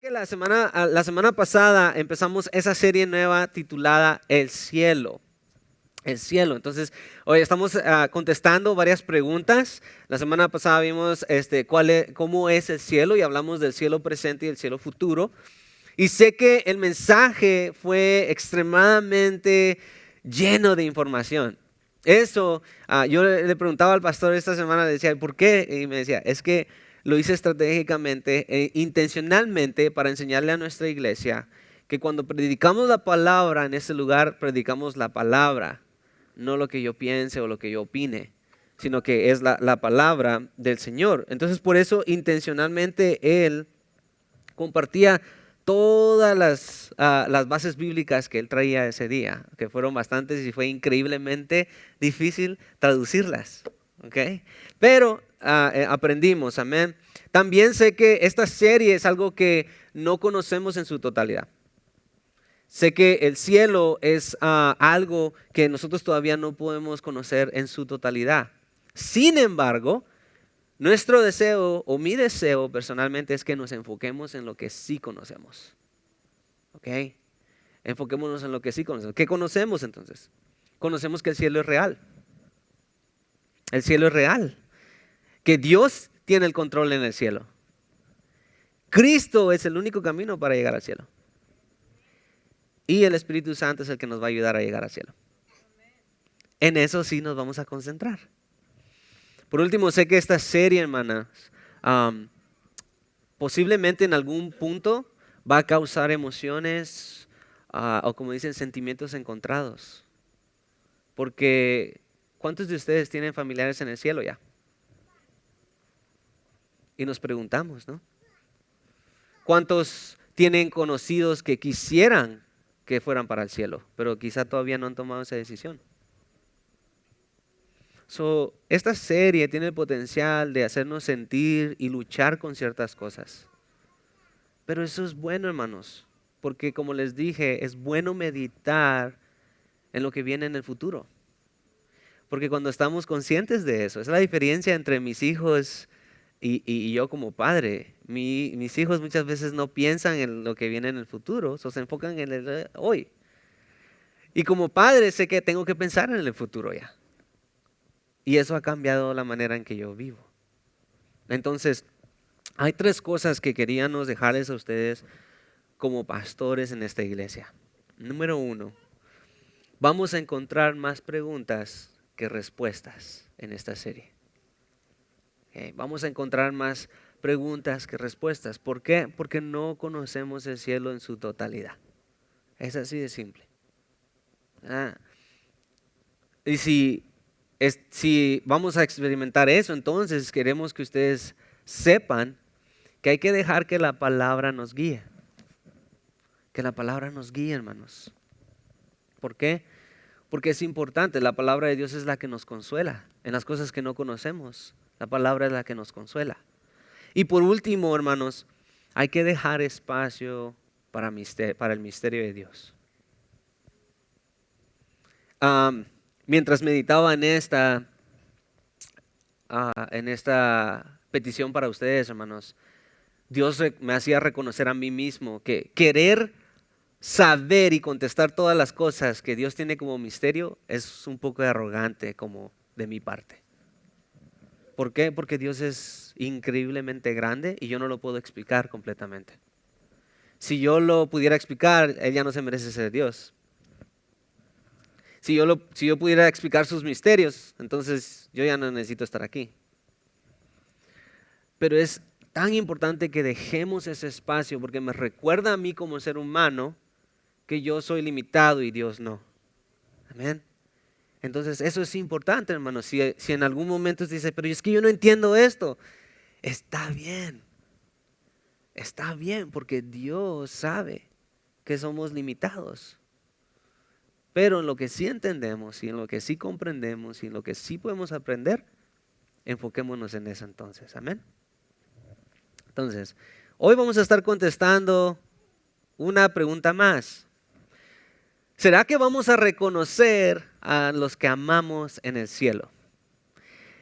Que la semana pasada empezamos esa serie nueva titulada El Cielo. El cielo. Entonces, hoy estamos contestando varias preguntas. La semana pasada vimos cómo es el cielo y hablamos del cielo presente y el cielo futuro. Y sé que el mensaje fue extremadamente lleno de información. Eso, yo le preguntaba al pastor esta semana, le decía, ¿por qué? Y me decía, es que lo hice estratégicamente e intencionalmente para enseñarle a nuestra iglesia que cuando predicamos la palabra en este lugar, predicamos la palabra, no lo que yo piense o lo que yo opine, sino que es la palabra del Señor. Entonces, por eso intencionalmente Él compartía todas las bases bíblicas que él traía ese día, que fueron bastantes y fue increíblemente difícil traducirlas, ¿okay? Pero aprendimos, amén. También sé que esta serie es algo que no conocemos en su totalidad. Sé que el cielo es algo que nosotros todavía no podemos conocer en su totalidad. Sin embargo, nuestro deseo o mi deseo personalmente es que nos enfoquemos en lo que sí conocemos. ¿Ok? Enfoquémonos en lo que sí conocemos. ¿Qué conocemos entonces? Conocemos que el cielo es real. El cielo es real. Que Dios tiene el control en el cielo. Cristo es el único camino para llegar al cielo. Y el Espíritu Santo es el que nos va a ayudar a llegar al cielo. En eso sí nos vamos a concentrar. Por último, sé que esta serie, hermanas, posiblemente en algún punto va a causar emociones o como dicen, sentimientos encontrados. Porque ¿cuántos de ustedes tienen familiares en el cielo ya? Y nos preguntamos, ¿no? ¿Cuántos tienen conocidos que quisieran que fueran para el cielo, pero quizá todavía no han tomado esa decisión? Esta serie tiene el potencial de hacernos sentir y luchar con ciertas cosas. Pero eso es bueno, hermanos, porque como les dije, es bueno meditar en lo que viene en el futuro. Porque cuando estamos conscientes de eso, es la diferencia entre mis hijos y yo como padre. Mis hijos muchas veces no piensan en lo que viene en el futuro, se enfocan en el hoy. Y como padre sé que tengo que pensar en el futuro ya. Y eso ha cambiado la manera en que yo vivo. Entonces, hay 3 cosas que queríamos dejarles a ustedes como pastores en esta iglesia. Número 1, vamos a encontrar más preguntas que respuestas en esta serie. Vamos a encontrar más preguntas que respuestas. ¿Por qué? Porque no conocemos el cielo en su totalidad. Es así de simple. Y si vamos a experimentar eso, entonces queremos que ustedes sepan que hay que dejar que la palabra nos guíe. Que la palabra nos guíe, hermanos. ¿Por qué? Porque es importante. La palabra de Dios es la que nos consuela en las cosas que no conocemos. La palabra es la que nos consuela. Y por último, hermanos, hay que dejar espacio para el misterio de Dios. Mientras meditaba en esta petición para ustedes, hermanos, Dios me hacía reconocer a mí mismo que querer saber y contestar todas las cosas que Dios tiene como misterio es un poco arrogante como de mi parte. ¿Por qué? Porque Dios es increíblemente grande y yo no lo puedo explicar completamente. Si yo lo pudiera explicar, Él ya no se merece ser Dios. Si yo pudiera explicar sus misterios, entonces yo ya no necesito estar aquí. Pero es tan importante que dejemos ese espacio porque me recuerda a mí como ser humano que yo soy limitado y Dios no. Amén. Entonces eso es importante, hermano. Si en algún momento usted dice, pero es que yo no entiendo esto, está bien. Está bien porque Dios sabe que somos limitados. Pero en lo que sí entendemos y en lo que sí comprendemos y en lo que sí podemos aprender, enfoquémonos en eso entonces. Amén. Entonces, hoy vamos a estar contestando una pregunta más. ¿Será que vamos a reconocer a los que amamos en el cielo?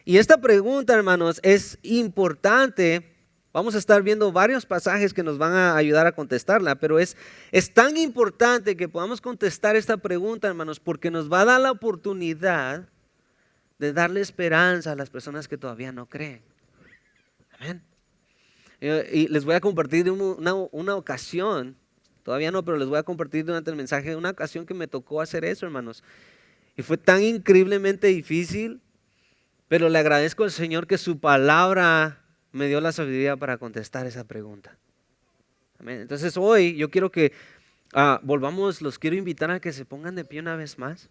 Y esta pregunta, hermanos, es importante Vamos a estar viendo varios pasajes que nos van a ayudar a contestarla, pero es tan importante que podamos contestar esta pregunta, hermanos, porque nos va a dar la oportunidad de darle esperanza a las personas que todavía no creen. Amén. Y les voy a compartir una ocasión, todavía no, pero les voy a compartir durante el mensaje una ocasión que me tocó hacer eso, hermanos. Y fue tan increíblemente difícil, pero le agradezco al Señor que su palabra me dio la sabiduría para contestar esa pregunta. Amén. Entonces hoy yo quiero que los quiero invitar a que se pongan de pie una vez más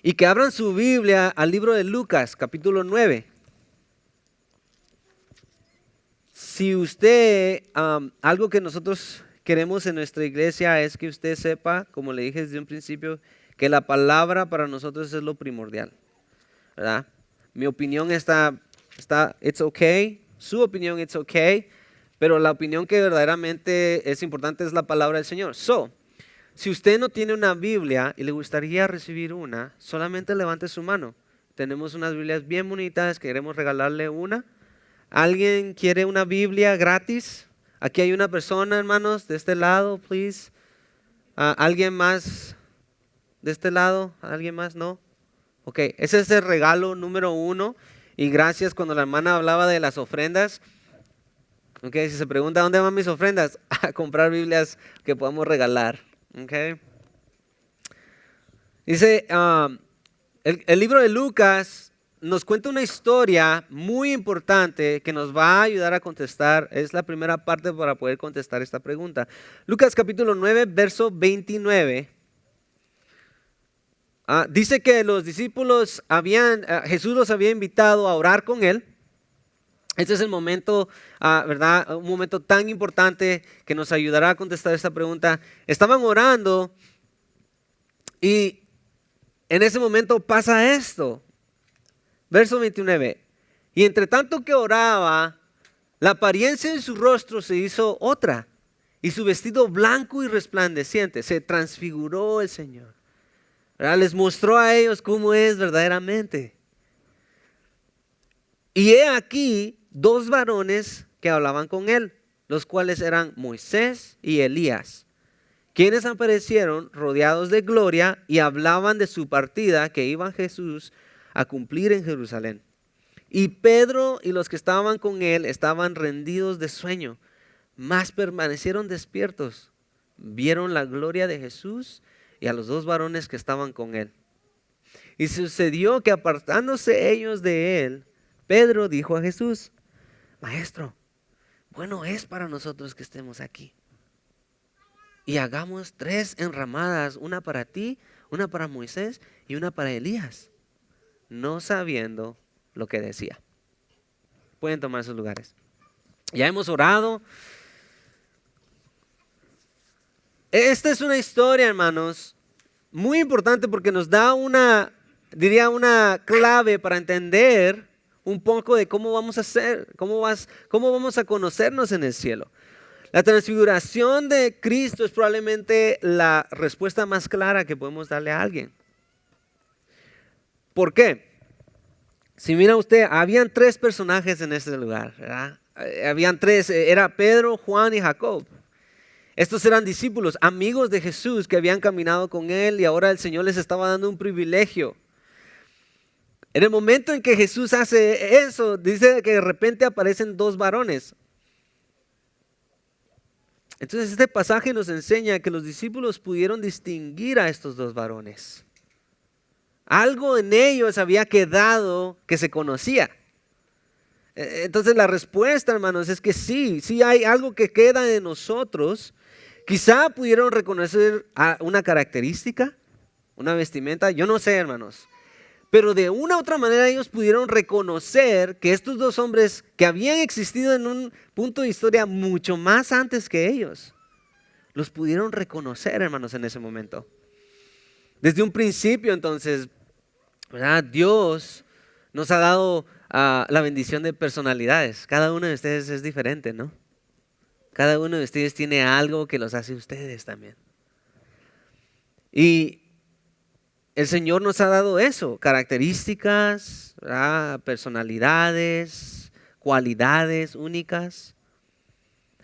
y que abran su Biblia al libro de Lucas, capítulo 9. Si usted, algo que nosotros queremos en nuestra iglesia es que usted sepa, como le dije desde un principio, que la palabra para nosotros es lo primordial, ¿verdad? Mi opinión está, it's okay, su opinión, it's okay, pero la opinión que verdaderamente es importante es la palabra del Señor. Si usted no tiene una Biblia y le gustaría recibir una, solamente levante su mano. Tenemos unas Biblias bien bonitas, queremos regalarle una. ¿Alguien quiere una Biblia gratis? Aquí hay una persona, hermanos, de este lado, please. ¿Alguien más de este lado? ¿Alguien más? ¿No? Ok, ese es el regalo número 1. Y gracias cuando la hermana hablaba de las ofrendas. Ok, si se pregunta ¿dónde van mis ofrendas? A comprar Biblias que podamos regalar. Ok. Dice, el libro de Lucas nos cuenta una historia muy importante que nos va a ayudar a contestar. Es la primera parte para poder contestar esta pregunta. Lucas capítulo 9, verso 29. Dice que los discípulos Jesús los había invitado a orar con él. Este es el momento, ¿verdad? Un momento tan importante que nos ayudará a contestar esta pregunta. Estaban orando y en ese momento pasa esto. Verso 29. Y entre tanto que oraba, la apariencia de su rostro se hizo otra y su vestido blanco y resplandeciente. Se transfiguró el Señor, ¿verdad? Les mostró a ellos cómo es verdaderamente. Y he aquí 2 varones que hablaban con él, los cuales eran Moisés y Elías, quienes aparecieron rodeados de gloria y hablaban de su partida que iba Jesús a cumplir en Jerusalén. Y Pedro y los que estaban con él estaban rendidos de sueño, mas permanecieron despiertos. Vieron la gloria de Jesús y a los 2 varones que estaban con él. Y sucedió que apartándose ellos de él, Pedro dijo a Jesús: Maestro, bueno es para nosotros que estemos aquí. Y hagamos 3 enramadas, una para ti, una para Moisés y una para Elías. No sabiendo lo que decía. Pueden tomar sus lugares. Ya hemos orado. Esta es una historia, hermanos, muy importante porque nos da una clave para entender un poco de cómo vamos a hacer, cómo vamos a conocernos en el cielo. La transfiguración de Cristo es probablemente la respuesta más clara que podemos darle a alguien. ¿Por qué? Si mira usted, habían 3 personajes en este lugar, ¿verdad? Habían 3, era Pedro, Juan y Jacob. Estos eran discípulos, amigos de Jesús que habían caminado con él y ahora el Señor les estaba dando un privilegio. En el momento en que Jesús hace eso, dice que de repente aparecen 2 varones. Entonces este pasaje nos enseña que los discípulos pudieron distinguir a estos 2 varones. Algo en ellos había quedado que se conocía. Entonces la respuesta, hermanos, es que sí hay algo que queda en nosotros. Quizá pudieron reconocer una característica, una vestimenta, yo no sé, hermanos. Pero de una u otra manera ellos pudieron reconocer que estos 2 hombres que habían existido en un punto de historia mucho más antes que ellos, los pudieron reconocer, hermanos, en ese momento. Desde un principio, entonces, ¿verdad? Dios nos ha dado la bendición de personalidades. Cada uno de ustedes es diferente, ¿no? Cada uno de ustedes tiene algo que los hace ustedes también. Y el Señor nos ha dado eso, características, ¿verdad? Personalidades, cualidades únicas.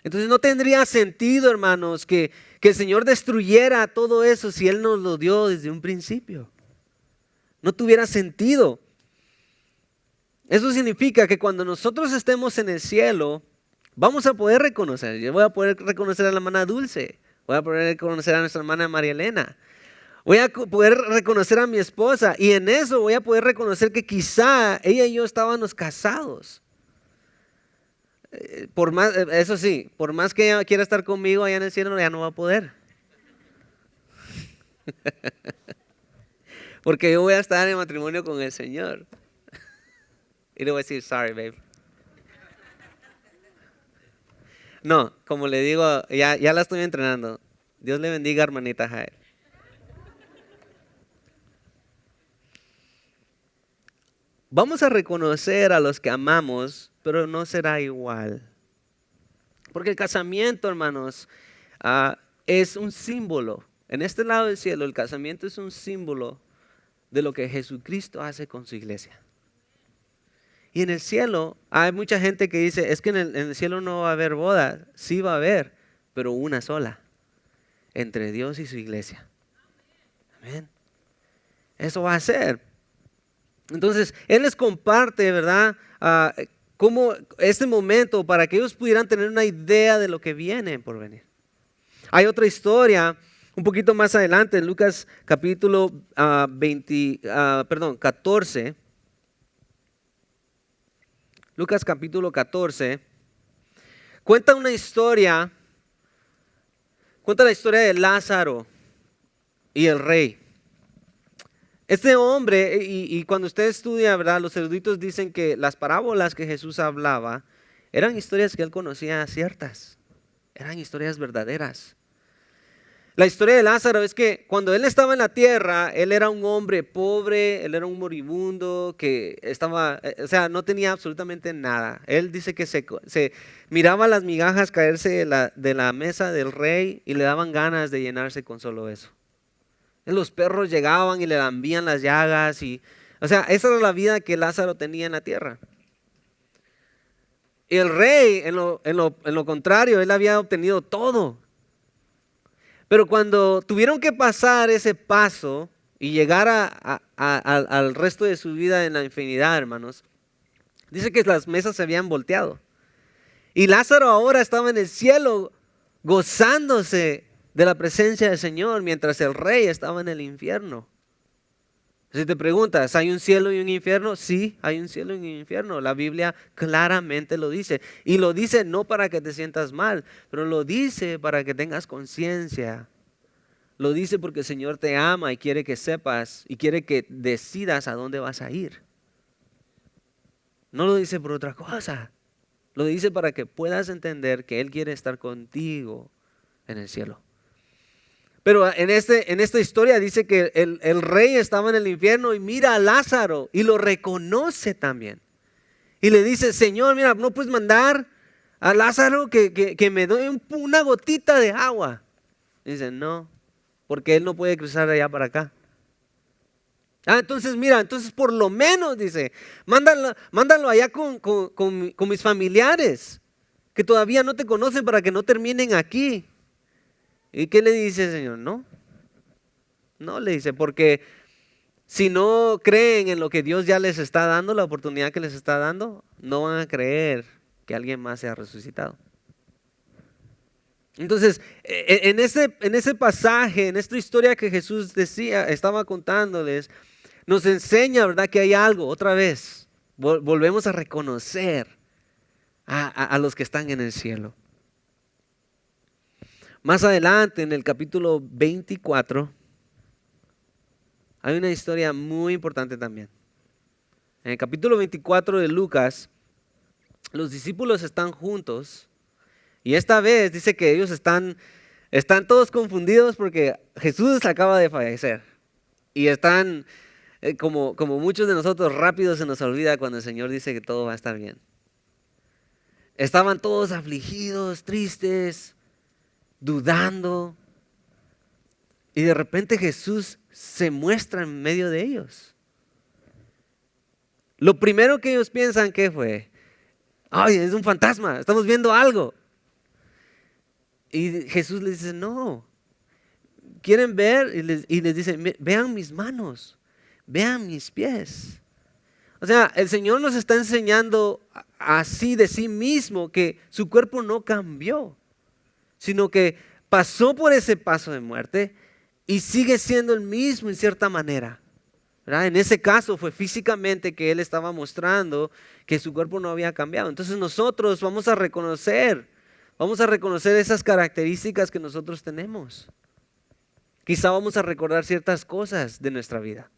Entonces no tendría sentido, hermanos, que el Señor destruyera todo eso si Él nos lo dio desde un principio. No tuviera sentido. Eso significa que cuando nosotros estemos en el cielo, vamos a poder reconocer. Yo voy a poder reconocer a la hermana Dulce. Voy a poder reconocer a nuestra hermana María Elena. Voy a poder reconocer a mi esposa. Y en eso voy a poder reconocer que quizá ella y yo estábamos casados. Por más, eso sí, por más que ella quiera estar conmigo allá en el cielo, ya no va a poder. Porque yo voy a estar en matrimonio con el Señor. Y le voy a decir, sorry, babe. No, como le digo, ya la estoy entrenando. Dios le bendiga, hermanita Jael. Vamos a reconocer a los que amamos, pero no será igual. Porque el casamiento, hermanos, es un símbolo. En este lado del cielo, el casamiento es un símbolo de lo que Jesucristo hace con su iglesia. Y en el cielo hay mucha gente que dice, es que en el cielo no va a haber boda. Sí va a haber, pero una sola, entre Dios y su iglesia. Amén. Eso va a ser. Entonces, Él les comparte, ¿verdad? Cómo este momento para que ellos pudieran tener una idea de lo que viene por venir. Hay otra historia un poquito más adelante en Lucas capítulo 14. Lucas capítulo 14 cuenta la historia de Lázaro y el rey. Este hombre, y cuando usted estudia, ¿verdad? Los eruditos dicen que las parábolas que Jesús hablaba eran historias que él conocía ciertas, eran historias verdaderas. La historia de Lázaro es que cuando él estaba en la tierra, él era un hombre pobre, él era un moribundo que no tenía absolutamente nada. Él dice que se miraba las migajas caerse de la mesa del rey y le daban ganas de llenarse con solo eso. Los perros llegaban y le lambían las llagas. Esa era la vida que Lázaro tenía en la tierra. Y el rey, en lo contrario, él había obtenido todo. Pero cuando tuvieron que pasar ese paso y llegar al resto de su vida en la infinidad, hermanos, dice que las mesas se habían volteado. Y Lázaro ahora estaba en el cielo gozándose de la presencia del Señor, mientras el rey estaba en el infierno. Si te preguntas, ¿hay un cielo y un infierno? Sí, hay un cielo y un infierno. La Biblia claramente lo dice. Y lo dice no para que te sientas mal, pero lo dice para que tengas conciencia. Lo dice porque el Señor te ama y quiere que sepas y quiere que decidas a dónde vas a ir. No lo dice por otra cosa. Lo dice para que puedas entender que Él quiere estar contigo en el cielo. Pero en esta historia dice que el rey estaba en el infierno y mira a Lázaro y lo reconoce también. Y le dice, Señor, mira, ¿no puedes mandar a Lázaro que me dé una gotita de agua? Y dice, no, porque él no puede cruzar de allá para acá. Entonces mira, por lo menos, dice, mándalo allá con mis familiares que todavía no te conocen para que no terminen aquí. ¿Y qué le dice el Señor? No le dice, porque si no creen en lo que Dios ya les está dando, la oportunidad que les está dando, no van a creer que alguien más sea resucitado. Entonces, en ese pasaje, en esta historia que Jesús estaba contándoles, nos enseña, ¿verdad?, que hay algo, otra vez, volvemos a reconocer a los que están en el cielo. Más adelante, en el capítulo 24, hay una historia muy importante también. En el capítulo 24 de Lucas, los discípulos están juntos y esta vez dice que ellos están todos confundidos porque Jesús acaba de fallecer. Y están, como muchos de nosotros, rápido se nos olvida cuando el Señor dice que todo va a estar bien. Estaban todos afligidos, tristes, dudando, y de repente Jesús se muestra en medio de ellos. Lo primero que ellos piensan, ¿qué fue? Ay, es un fantasma, estamos viendo algo. Y Jesús les dice, no, quieren ver y les dice, vean mis manos, vean mis pies. O sea, el Señor nos está enseñando así de sí mismo que su cuerpo no cambió, sino que pasó por ese paso de muerte y sigue siendo el mismo en cierta manera. ¿Verdad? En ese caso fue físicamente que Él estaba mostrando que su cuerpo no había cambiado. Entonces nosotros vamos a reconocer esas características que nosotros tenemos. Quizá vamos a recordar ciertas cosas de nuestra vida.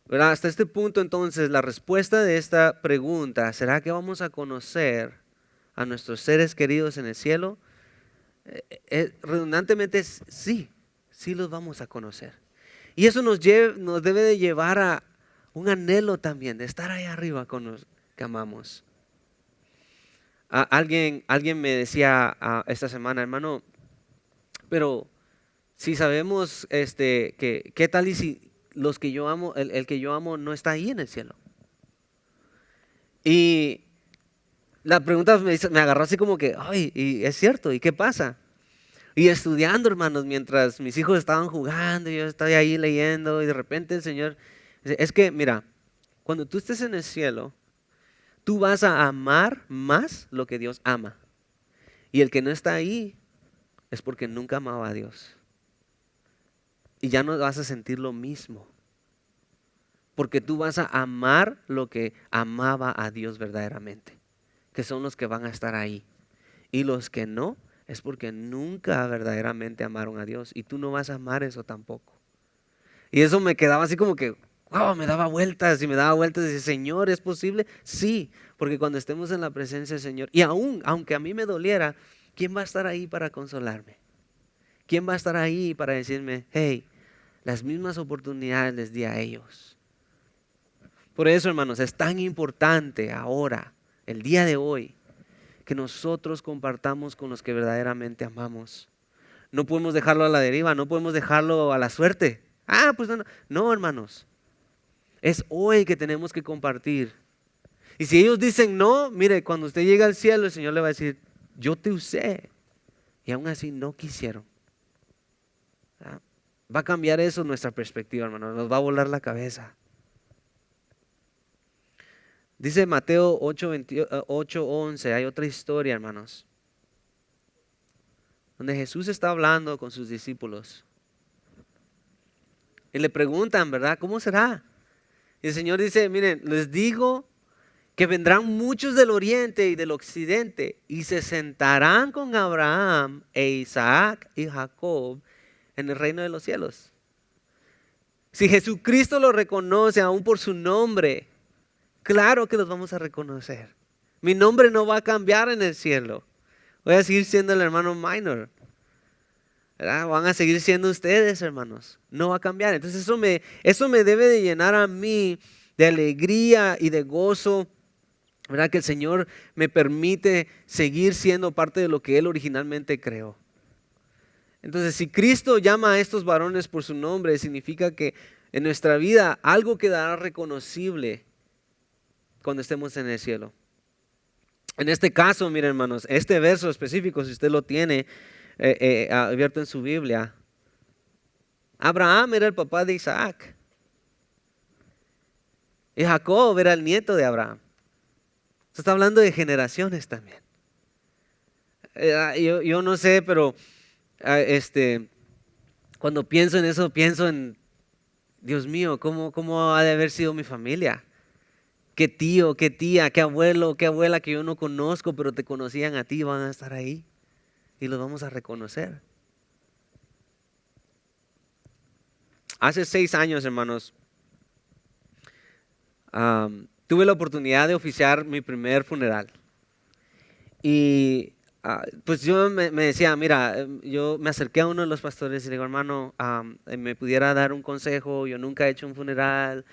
¿Verdad? Hasta este punto entonces la respuesta de esta pregunta, ¿será que vamos a conocer a nuestros seres queridos en el cielo? Redundantemente sí, sí los vamos a conocer. Y eso nos debe de llevar a un anhelo también de estar ahí arriba con los que amamos. Alguien me decía esta semana, hermano, pero si sabemos que qué tal y si los que yo amo, el que yo amo no está ahí en el cielo. Y la pregunta me agarró así como que, ay, y es cierto, ¿y qué pasa? Y estudiando, hermanos, mientras mis hijos estaban jugando, yo estaba ahí leyendo y de repente el Señor dice, es que mira, cuando tú estés en el cielo, tú vas a amar más lo que Dios ama. Y el que no está ahí es porque nunca amaba a Dios. Y ya no vas a sentir lo mismo. Porque tú vas a amar lo que amaba a Dios verdaderamente. Que son los que van a estar ahí. Y los que no, es porque nunca verdaderamente amaron a Dios. Y tú no vas a amar eso tampoco. Y eso me quedaba así como que, wow, me daba vueltas y me daba vueltas. Y decía, Señor, ¿es posible? Sí, porque cuando estemos en la presencia del Señor, y aunque a mí me doliera, ¿quién va a estar ahí para consolarme? ¿Quién va a estar ahí para decirme, hey, las mismas oportunidades les di a ellos? Por eso, hermanos, es tan importante ahora, el día de hoy, que nosotros compartamos con los que verdaderamente amamos. No podemos dejarlo a la deriva, no podemos dejarlo a la suerte. Pues no, no, hermanos. Es hoy que tenemos que compartir. Y si ellos dicen no, mire, cuando usted llegue al cielo, el Señor le va a decir, yo te usé. Y aún así no quisieron. Va a cambiar eso nuestra perspectiva, hermanos. Nos va a volar la cabeza. Dice Mateo 8:11, hay otra historia, hermanos, donde Jesús está hablando con sus discípulos. Y le preguntan, ¿verdad? ¿Cómo será? Y el Señor dice, miren, les digo que vendrán muchos del oriente y del occidente y se sentarán con Abraham e Isaac y Jacob en el reino de los cielos. Si Jesucristo lo reconoce aún por su nombre, claro que los vamos a reconocer. Mi nombre no va a cambiar en el cielo. Voy a seguir siendo el hermano Minor. ¿Verdad? Van a seguir siendo ustedes, hermanos. No va a cambiar. Entonces eso me debe de llenar a mí de alegría y de gozo. ¿Verdad? Que el Señor me permite seguir siendo parte de lo que Él originalmente creó. Entonces, si Cristo llama a estos varones por su nombre, significa que en nuestra vida algo quedará reconocible cuando estemos en el cielo. En este caso, miren, hermanos, este verso específico, si usted lo tiene abierto en su Biblia, Abraham era el papá de Isaac y Jacob era el nieto de Abraham. Se está hablando de generaciones también. Yo no sé, pero cuando pienso en eso, pienso en, Dios mío, ¿cómo ha de haber sido mi familia? Qué tío, qué tía, qué abuelo, qué abuela que yo no conozco, pero te conocían a ti, van a estar ahí y los vamos a reconocer. Hace 6 años, hermanos, tuve la oportunidad de oficiar mi primer funeral. Y pues yo me decía, mira, yo me acerqué a uno de los pastores y le digo, hermano, me pudiera dar un consejo, yo nunca he hecho un funeral.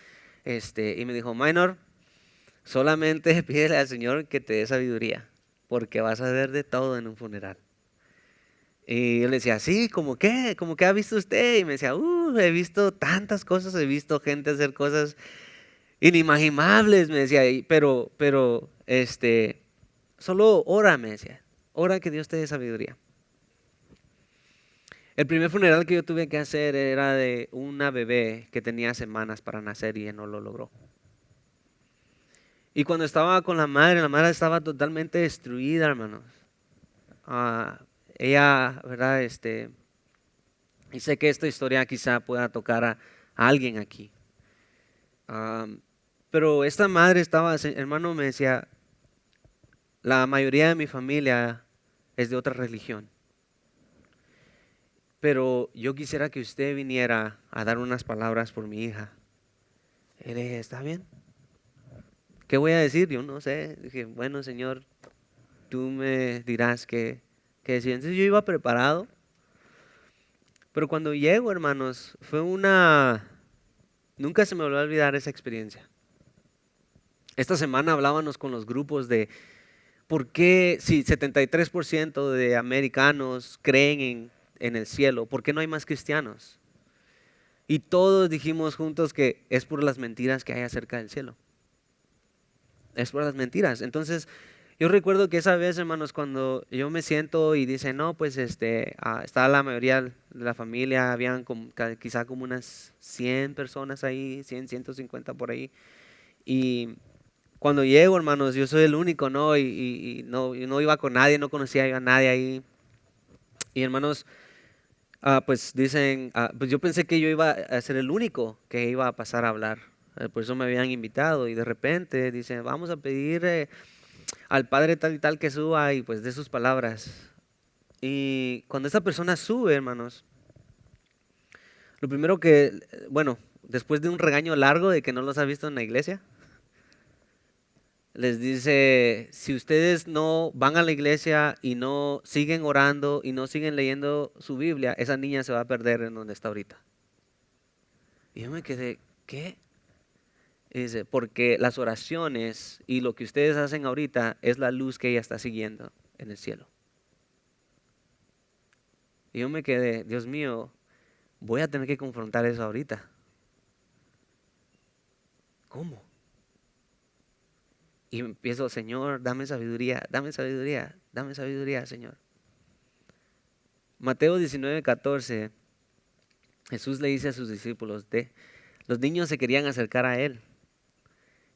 Y me dijo, Minor, solamente pídele al Señor que te dé sabiduría, porque vas a ver de todo en un funeral. Y yo le decía, sí, ¿cómo qué? ¿Cómo qué ha visto usted? Y me decía, he visto tantas cosas, he visto gente hacer cosas. inimaginables, me decía, solo ora, me decía, ora que Dios te dé sabiduría. El primer funeral que yo tuve que hacer era de una bebé que tenía semanas para nacer y él no lo logró. Y cuando estaba con la madre estaba totalmente destruida, hermanos. Ah, ella, ¿verdad? Y sé que esta historia quizá pueda tocar a alguien aquí. Ah, pero esta madre estaba, hermano, me decía, la mayoría de mi familia es de otra religión. Pero yo quisiera que usted viniera a dar unas palabras por mi hija. Y le dije, ¿está bien? ¿Qué voy a decir? Yo no sé. Dije, bueno, Señor, tú me dirás qué decir. Entonces yo iba preparado. Pero cuando llego, hermanos, nunca se me va a olvidar esa experiencia. Esta semana hablábamos con los grupos de por qué, si 73% de americanos creen en el cielo, ¿por qué no hay más cristianos? Y todos dijimos juntos que es por las mentiras que hay acerca del cielo. Es por las mentiras. Entonces, yo recuerdo que esa vez, hermanos, cuando yo me siento y dicen, no, pues está la mayoría de la familia, habían quizá como unas 100 personas ahí, 100, 150 por ahí. Y cuando llego, hermanos, yo soy el único, ¿no? Y no, yo no iba con nadie, no conocía a nadie ahí. Y hermanos, pues dicen, pues yo pensé que yo iba a ser el único que iba a pasar a hablar. Por eso me habían invitado y de repente dicen, vamos a pedir al padre tal y tal que suba y pues de sus palabras. Y cuando esa persona sube, hermanos, lo primero bueno, después de un regaño largo de que no los ha visto en la iglesia, les dice, si ustedes no van a la iglesia y no siguen orando y no siguen leyendo su Biblia, esa niña se va a perder en donde está ahorita. Y yo me quedé, ¿qué? Y dice, porque las oraciones y lo que ustedes hacen ahorita es la luz que ella está siguiendo en el cielo. Y yo me quedé, Dios mío, voy a tener que confrontar eso ahorita. ¿Cómo? Y empiezo, Señor, dame sabiduría, dame sabiduría, dame sabiduría, Señor. Mateo 19:14, Jesús le dice a sus discípulos, los niños se querían acercar a él.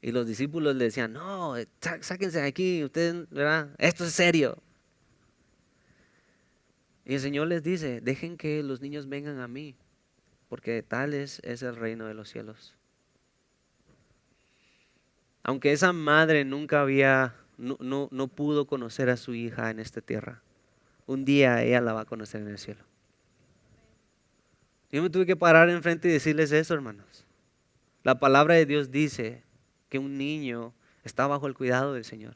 Y los discípulos le decían, no, sáquense de aquí, ustedes, ¿verdad? Esto es serio. Y el Señor les dice, dejen que los niños vengan a mí, porque tal es el reino de los cielos. Aunque esa madre nunca no pudo conocer a su hija en esta tierra, un día ella la va a conocer en el cielo. Yo me tuve que parar enfrente y decirles eso, hermanos. La palabra de Dios dice que un niño está bajo el cuidado del Señor.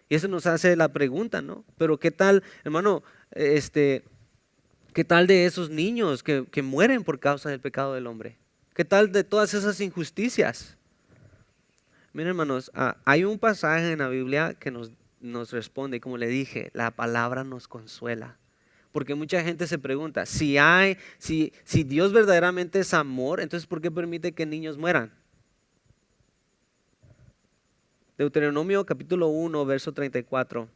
Y eso nos hace la pregunta, ¿no? Pero ¿qué tal, hermano, qué tal de esos niños que mueren por causa del pecado del hombre? ¿Qué tal de todas esas injusticias? Miren, hermanos, hay un pasaje en la Biblia que nos responde, y como le dije, la palabra nos consuela. Porque mucha gente se pregunta, si Dios verdaderamente es amor, entonces ¿por qué permite que niños mueran? Deuteronomio capítulo 1, verso 34.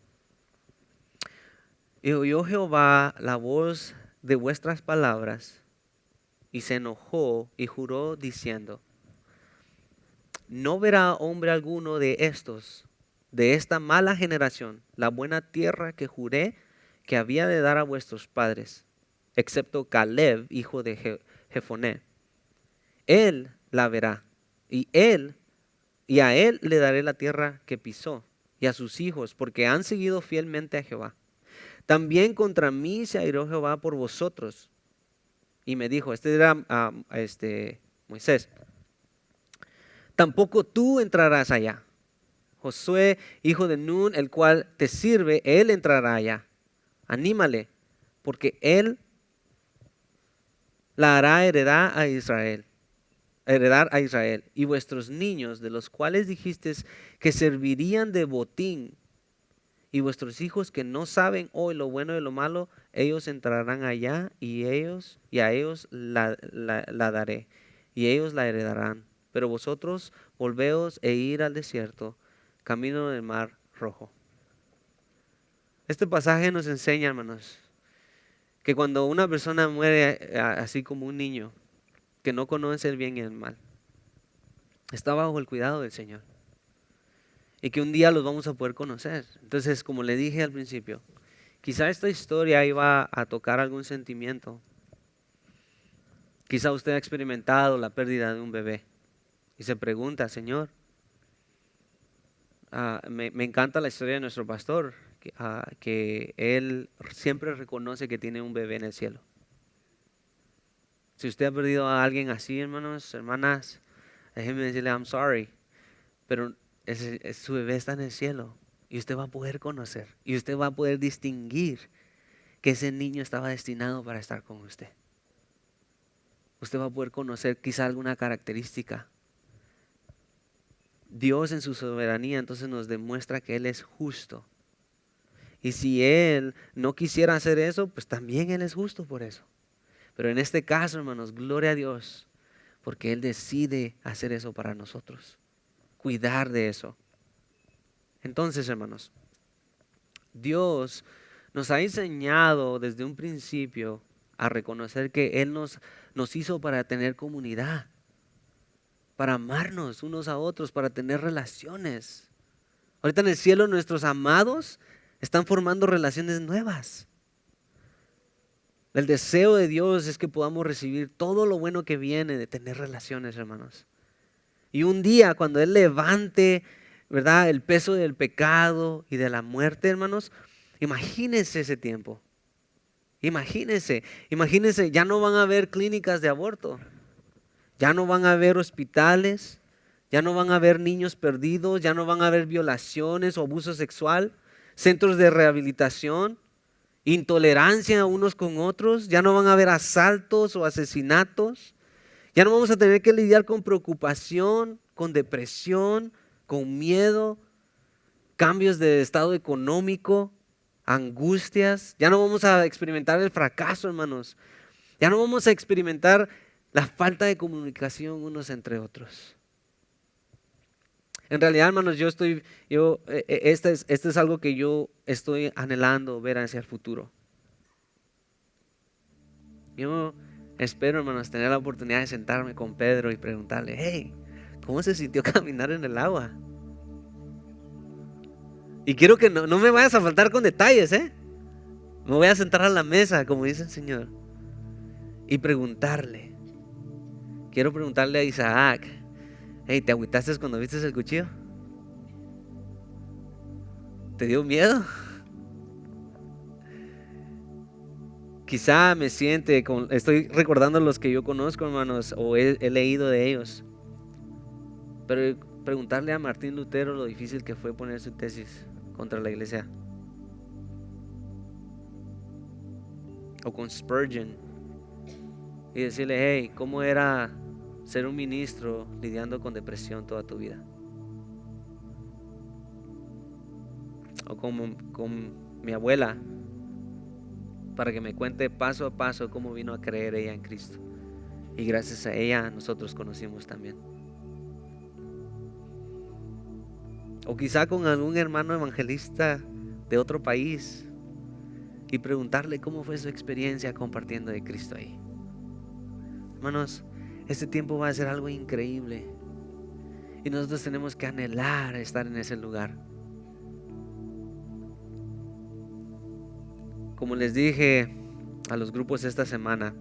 Y oyó Jehová la voz de vuestras palabras y se enojó y juró diciendo, no verá hombre alguno de esta mala generación, la buena tierra que juré que había de dar a vuestros padres, excepto Caleb, hijo de Jefoné. Él la verá, y a él le daré la tierra que pisó, y a sus hijos, porque han seguido fielmente a Jehová. También contra mí se airó Jehová por vosotros. Y me dijo, este era Moisés, tampoco tú entrarás allá. Josué, hijo de Nun, el cual te sirve, él entrará allá. Anímale, porque él la hará heredar a Israel. Y vuestros niños, de los cuales dijisteis que servirían de botín, y vuestros hijos que no saben hoy lo bueno y lo malo, ellos entrarán allá y a ellos la daré, y ellos la heredarán. pero vosotros volveos e ir al desierto, camino del mar rojo. Este pasaje nos enseña, hermanos, que cuando una persona muere así como un niño, que no conoce el bien y el mal, está bajo el cuidado del Señor. Y que un día los vamos a poder conocer. Entonces, como le dije al principio, quizá esta historia iba a tocar algún sentimiento. Quizá usted ha experimentado la pérdida de un bebé y se pregunta, Señor, me encanta la historia de nuestro pastor, que él siempre reconoce que tiene un bebé en el cielo. Si usted ha perdido a alguien así, hermanos, hermanas, déjeme decirle, I'm sorry, pero su bebé está en el cielo y usted va a poder conocer y usted va a poder distinguir que ese niño estaba destinado para estar con usted. Usted va a poder conocer quizá alguna característica. Dios en su soberanía entonces nos demuestra que Él es justo. Y si Él no quisiera hacer eso, pues también Él es justo por eso. Pero en este caso, hermanos, gloria a Dios, porque Él decide hacer eso para nosotros. Cuidar de eso. Entonces, hermanos, Dios nos ha enseñado desde un principio a reconocer que Él nos hizo para tener comunidad, para amarnos unos a otros, para tener relaciones. Ahorita en el cielo nuestros amados están formando relaciones nuevas. El deseo de Dios es que podamos recibir todo lo bueno que viene de tener relaciones, hermanos. Y un día cuando Él levante, ¿verdad?, el peso del pecado y de la muerte, hermanos, imagínense ese tiempo. Imagínense, ya no van a haber clínicas de aborto, ya no van a haber hospitales, ya no van a haber niños perdidos, ya no van a haber violaciones o abuso sexual, centros de rehabilitación, intolerancia unos con otros, ya no van a haber asaltos o asesinatos, ya no vamos a tener que lidiar con preocupación, con depresión, con miedo, cambios de estado económico, angustias. Ya no vamos a experimentar el fracaso, hermanos. Ya no vamos a experimentar la falta de comunicación unos entre otros. En realidad, hermanos, este es algo que yo estoy anhelando ver hacia el futuro. Yo espero, hermanos, tener la oportunidad de sentarme con Pedro y preguntarle, hey, ¿cómo se sintió caminar en el agua? Y quiero que no me vayas a faltar con detalles, ¿eh? Me voy a sentar a la mesa, como dice el Señor, y preguntarle. Quiero preguntarle a Isaac, hey, ¿te agüitaste cuando viste el cuchillo? ¿Te dio miedo? Quizá me siente, estoy recordando los que yo conozco, hermanos, o he leído de ellos. Pero preguntarle a Martín Lutero lo difícil que fue poner su tesis contra la iglesia. O con Spurgeon. Y decirle, hey, ¿cómo era ser un ministro lidiando con depresión toda tu vida? O con mi abuela, para que me cuente paso a paso cómo vino a creer ella en Cristo. Y gracias a ella nosotros conocimos también. O quizá con algún hermano evangelista de otro país y preguntarle cómo fue su experiencia compartiendo de Cristo ahí. Hermanos, este tiempo va a ser algo increíble y nosotros tenemos que anhelar estar en ese lugar. Como les dije a los grupos esta semana,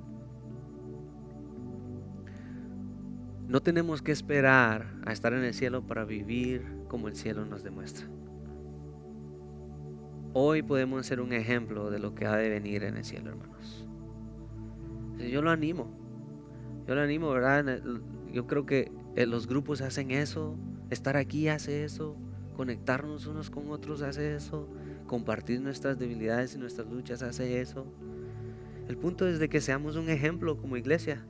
no tenemos que esperar a estar en el cielo para vivir como el cielo nos demuestra. Hoy podemos ser un ejemplo de lo que ha de venir en el cielo, hermanos. Yo lo animo, ¿verdad? Yo creo que los grupos hacen eso, estar aquí hace eso, conectarnos unos con otros hace eso, compartir nuestras debilidades y nuestras luchas hace eso. El punto es de que seamos un ejemplo como iglesia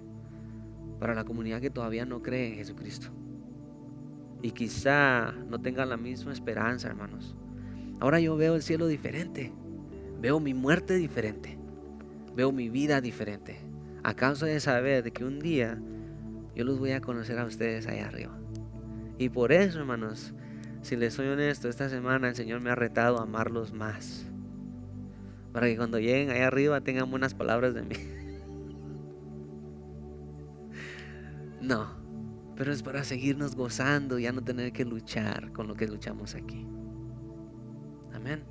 para la comunidad que todavía no cree en Jesucristo y quizá no tenga la misma esperanza, hermanos. Ahora yo veo el cielo diferente, veo mi muerte diferente, veo mi vida diferente, a causa de saber de que un día yo los voy a conocer a ustedes allá arriba. Y por eso, hermanos, si les soy honesto, esta semana el Señor me ha retado a amarlos más, para que cuando lleguen allá arriba tengan buenas palabras de mí. No, pero es para seguirnos gozando y ya no tener que luchar con lo que luchamos aquí. Amén.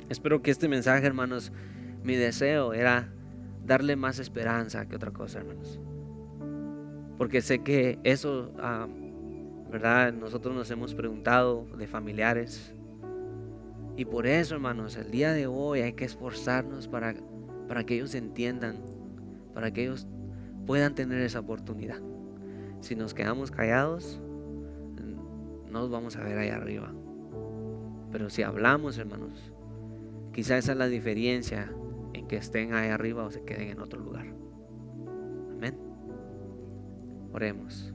Espero que este mensaje, hermanos, mi deseo era darle más esperanza que otra cosa, hermanos. Porque sé que eso, ¿verdad? Nosotros nos hemos preguntado de familiares. Y por eso, hermanos, el día de hoy hay que esforzarnos para que ellos entiendan, para que ellos puedan tener esa oportunidad. Si nos quedamos callados, no nos vamos a ver allá arriba. Pero si hablamos, hermanos, quizá esa es la diferencia en que estén ahí arriba o se queden en otro lugar. Amén. Oremos.